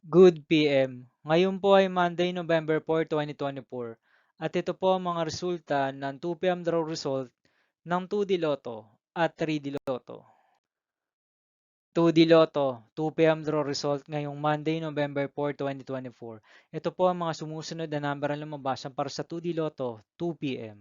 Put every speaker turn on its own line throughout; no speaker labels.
Good PM. Ngayon po ay Monday, November 4, 2024. At ito po ang mga resulta ng 2 PM draw result ng 2D Lotto at 3D Lotto. 2D Lotto, 2 PM draw result ngayong Monday, November 4, 2024. Ito po ang mga sumusunod na number ang lumabas para sa 2D Lotto, 2 PM.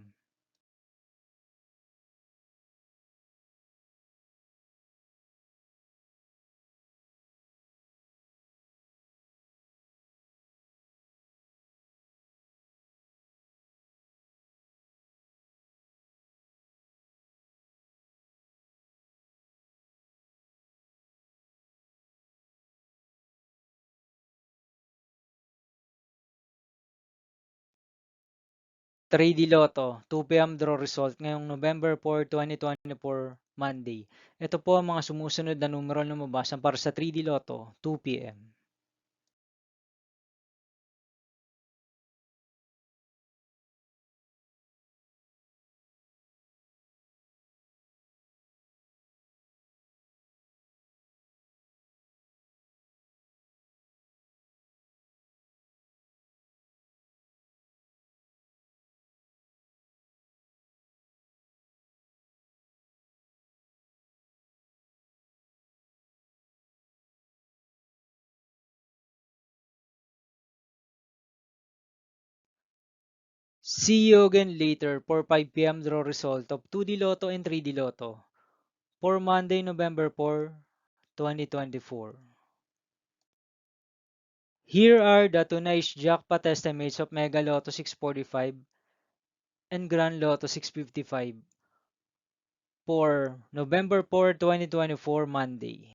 3D Lotto, 2 PM draw result ngayong November 4, 2024, Monday. Ito po ang mga sumusunod na numero ang lumabas para sa 3D Lotto, 2 PM. See you again later for 5 PM draw result of 2D Lotto and 3D Lotto for Monday, November 4, 2024. Here are the tonight's jackpot estimates of Mega Lotto 645 and Grand Lotto 655 for November 4, 2024, Monday.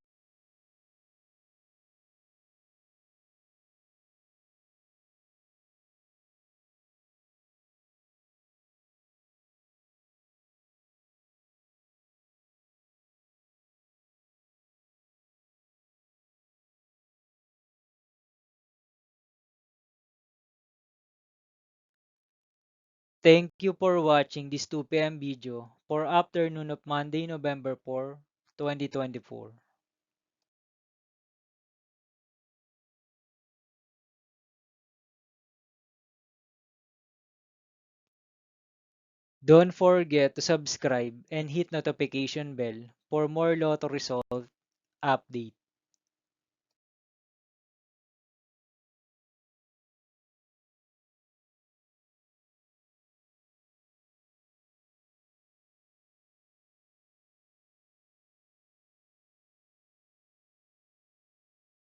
Thank you for watching this 2 PM video for afternoon of Monday, November 4, 2024. Don't forget to subscribe and hit notification bell for more Lotto result update.